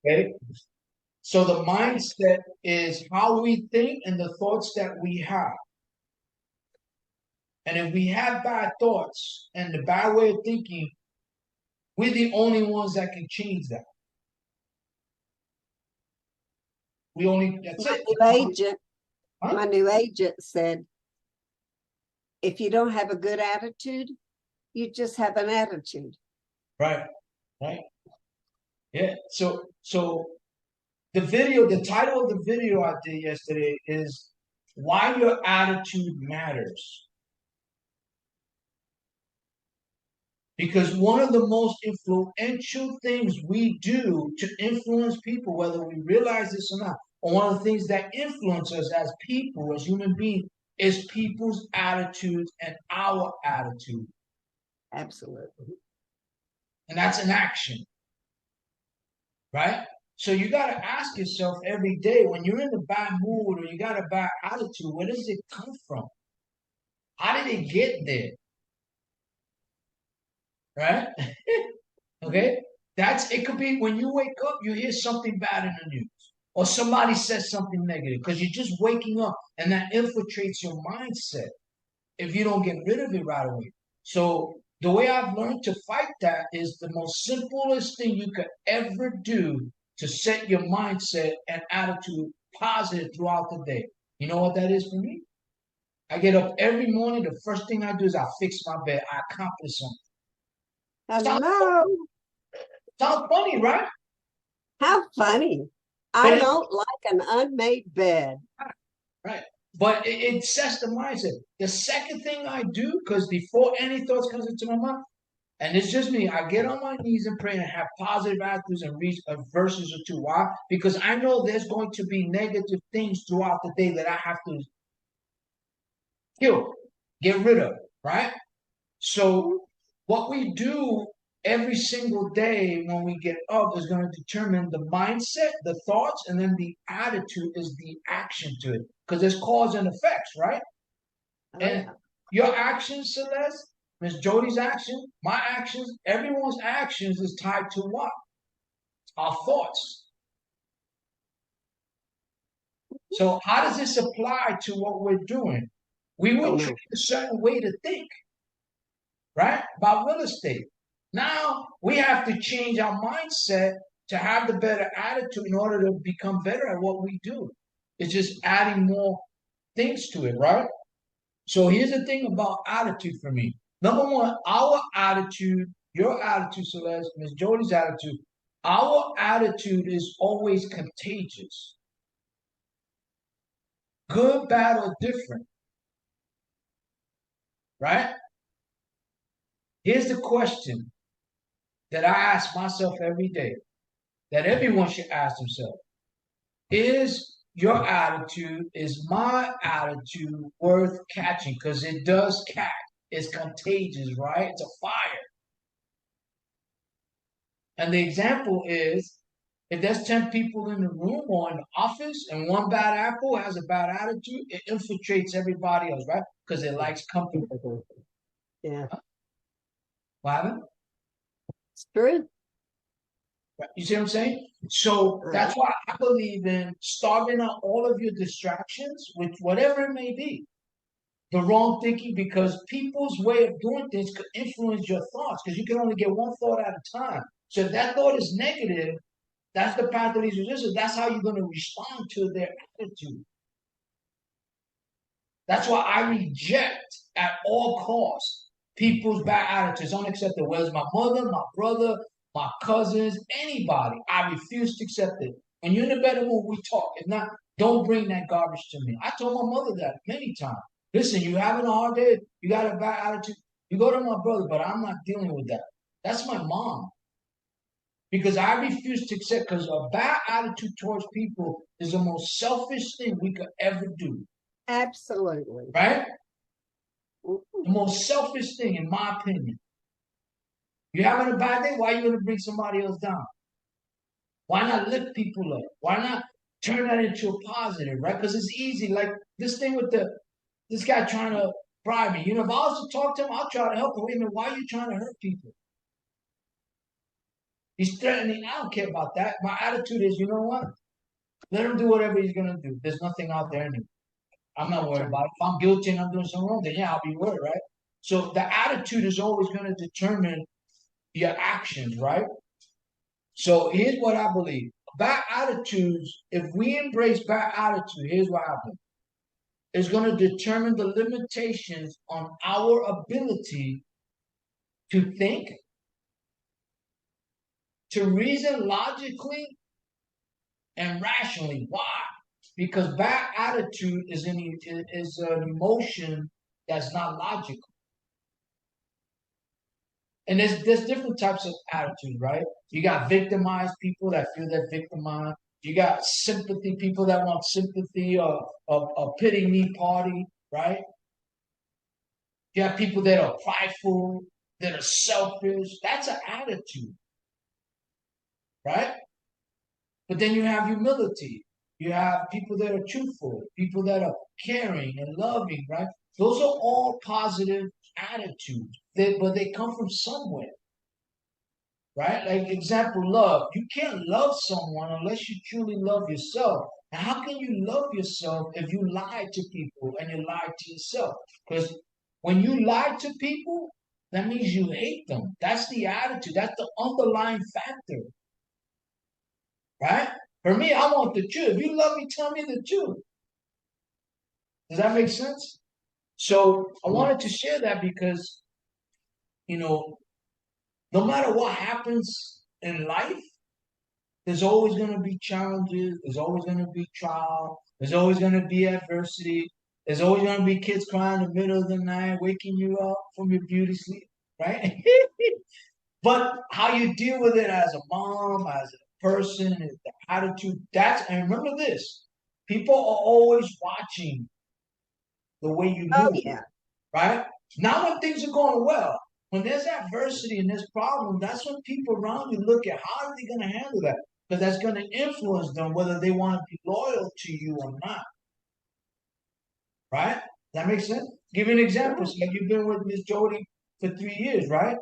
Okay. So the mindset is how we think and the thoughts that we have. And if we have bad thoughts and the bad way of thinking, we're the only ones that can change that. That's My it. new agent, Huh? my new agent said, if you don't have a good attitude, you just have an attitude. Right. Right. Yeah. So the title of the video I did yesterday is Why Your Attitude Matters. Because one of the most influential things we do to influence people, whether we realize this or not, or one of the things that influence us as people, as human beings, is people's attitudes and our attitude. Absolutely. And that's an action, right? So you got to ask yourself every day when you're in a bad mood or you got a bad attitude, where does it come from? How did it get there? Right? Okay? It could be when you wake up, you hear something bad in the news. Or somebody says something negative because you're just waking up and that infiltrates your mindset if you don't get rid of it right away. So the way I've learned to fight that is the most simplest thing you could ever do to set your mindset and attitude positive throughout the day. You know what that is for me? I get up every morning. The first thing I do is I fix my bed. I accomplish something. Sounds, Hello. sounds funny, right? How funny. But I don't like an unmade bed. right. But it sets the mindset. The second thing I do, because before any thoughts comes into my mind, and it's just me, I get on my knees and pray and have positive attitudes and read verses or two. Why? Because I know there's going to be negative things throughout the day that I have to kill, get rid of, right? So what we do every single day when we get up is going to determine the mindset, the thoughts, and then the attitude is the action to it. Because there's cause and effects, right? Oh, And yeah. your actions, Celeste, Miss Jody's action, my actions, everyone's actions is tied to what? Our thoughts. So how does this apply to what we're doing? We were Oh, trained no. a certain way to think, right? About real estate. Now we have to change our mindset to have the better attitude in order to become better at what we do. It's just adding more things to it, right? So here's the thing about attitude for me. Number one, our attitude, your attitude, Celeste, Miss Jody's attitude, our attitude is always contagious. Good, bad, or different, right? Here's the question that I ask myself every day, that everyone should ask themselves. Is your attitude, is my attitude worth catching? Because it does catch. It's contagious, right? It's a fire. And the example is if there's 10 people in the room or in the office and one bad apple has a bad attitude, it infiltrates everybody else, right? Because it likes company. Yeah, What happened? it's true. You see what I'm saying? So Uh-huh. that's why I believe in starving out all of your distractions with whatever it may be. The wrong thinking, because people's way of doing things could influence your thoughts because you can only get one thought at a time. So if that thought is negative, that's the path of these resistance. That's how you're going to respond to their attitude. That's why I reject at all costs people's bad attitudes. Unacceptable. Whether it's my mother, my brother, my cousins, anybody, I refuse to accept it. When you're in a better mood, we talk. If not, don't bring that garbage to me. I told my mother that many times. Listen, you having a hard day, you got a bad attitude, you go to my brother, but I'm not dealing with that. That's my mom. Because I refuse to accept, because a bad attitude towards people is the most selfish thing we could ever do. Absolutely. Right? Mhm. The most selfish thing, in my opinion. You're having a bad day, why are you going to bring somebody else down? Why not lift people up? Why not turn that into a positive, right? Because it's easy. Like this thing with this guy trying to bribe me. You know, if I was to talk to him, I'll try to help him. Wait a minute, why are you trying to hurt people? He's threatening. I don't care about that. My attitude is, you know what? Let him do whatever he's gonna do. There's nothing out there anyway. I'm not worried about it. If I'm guilty and I'm doing something wrong, then yeah, I'll be worried, right? So the attitude is always going to determine your actions, right? So here's what I believe. Bad attitudes, if we embrace bad attitude, here's what happens. It's going to determine the limitations on our ability to think, to reason logically and rationally. Why? Because bad attitude is an emotion that's not logical. And there's different types of attitude, right? You got victimized people that feel they're victimized. You got sympathy people that want sympathy or a pity me party, right? You have people that are prideful, that are selfish. That's an attitude, right? But then you have humility. You have people that are truthful, people that are caring and loving, right? Those are all positive attitudes, but they come from somewhere, right? Like example, love. You can't love someone unless you truly love yourself. And how can you love yourself if you lie to people and you lie to yourself? Because when you lie to people, that means you hate them. That's the attitude. That's the underlying factor, right? For me, I want the truth. If you love me, tell me the truth. Does that make sense? So I wanted to share that because, you know, no matter what happens in life, there's always going to be challenges. There's always going to be trial. There's always going to be adversity. There's always going to be kids crying in the middle of the night, waking you up from your beauty sleep, right? But how you deal with it as a mom, as a person, is the attitude. And remember this: people are always watching the way you Oh, move, yeah. right? Not when things are going well. When there's adversity and there's problems, that's when people around you look at how are they going to handle that, because that's going to influence them whether they want to be loyal to you or not, right? That makes sense. Give you an example. So like you've been with Miss Jody for 3 years, right?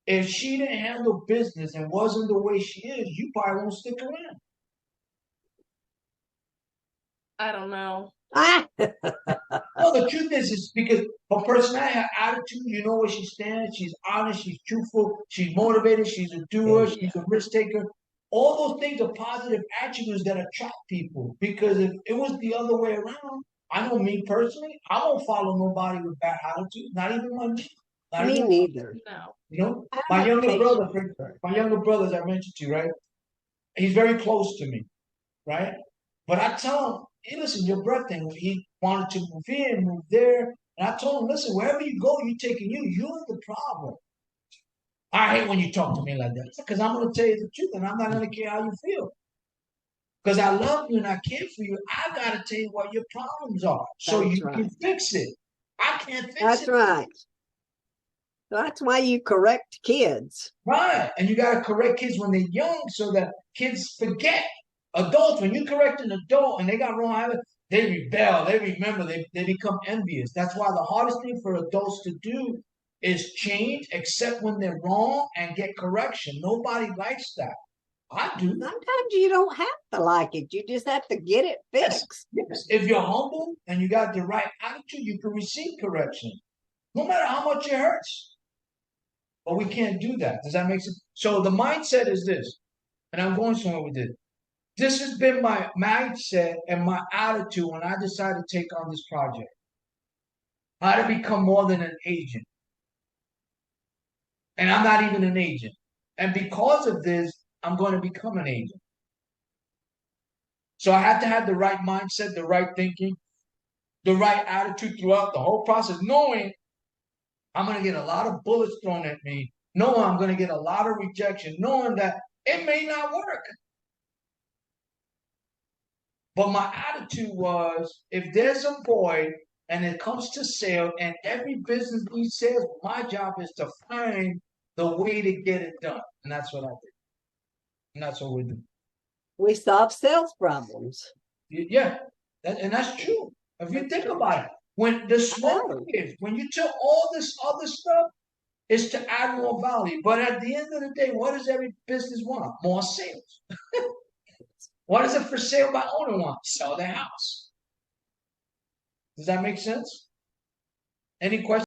If she didn't handle business and wasn't the way she is, you probably won't stick around. I don't know. Ah, No, the truth is because her personality, her attitude, you know where she stands. She's honest, she's truthful, she's motivated, she's a doer, she's a risk taker. All those things are positive attributes that attract people. Because if it was the other way around, I know me personally, I don't follow nobody with bad attitude, not even my not me even neither. No. you know. I My have younger brother, patience. my younger brother, as I mentioned to you, right? He's very close to me, right? But I tell him, hey, listen, you're breathtaking. He wanted to move here, move there. And I told him, listen, wherever you go, you're taking you. You're the problem. I hate when you talk to me like that because I'm going to tell you the truth and I'm not going to care how you feel. Because I love you and I care for you. I got to tell you what your problems are so That's you right. can fix it. I can't fix That's it. right. That's why you correct kids. Right. And you got to correct kids when they're young so that kids forget. Adults, when you correct an adult and they got wrong habits, they rebel, they remember, they become envious. That's why the hardest thing for adults to do is change, except when they're wrong and get correction. Nobody likes that. I do. Sometimes you don't have to like it. You just have to get it fixed. Yes. If you're humble and you got the right attitude, you can receive correction, no matter how much it hurts. But we can't do that. Does that make sense? So the mindset is this, and I'm going somewhere with this. This has been my mindset and my attitude when I decided to take on this project. How to become more than an agent. And I'm not even an agent. And because of this, I'm going to become an agent. So I had to have the right mindset, the right thinking, the right attitude throughout the whole process, knowing I'm going to get a lot of bullets thrown at me, knowing I'm going to get a lot of rejection, knowing that it may not work. But my attitude was, if there's a void and it comes to sale and every business needs sales, my job is to find the way to get it done. And that's what I did. And that's what we do. We solve sales problems. Yeah, and that's true. If you think about it, when the smoke is, when you took all this other stuff, is to add more value. But at the end of the day, what does every business want? More sales. What does a for sale by owner want? Sell their house. Does that make sense? Any questions?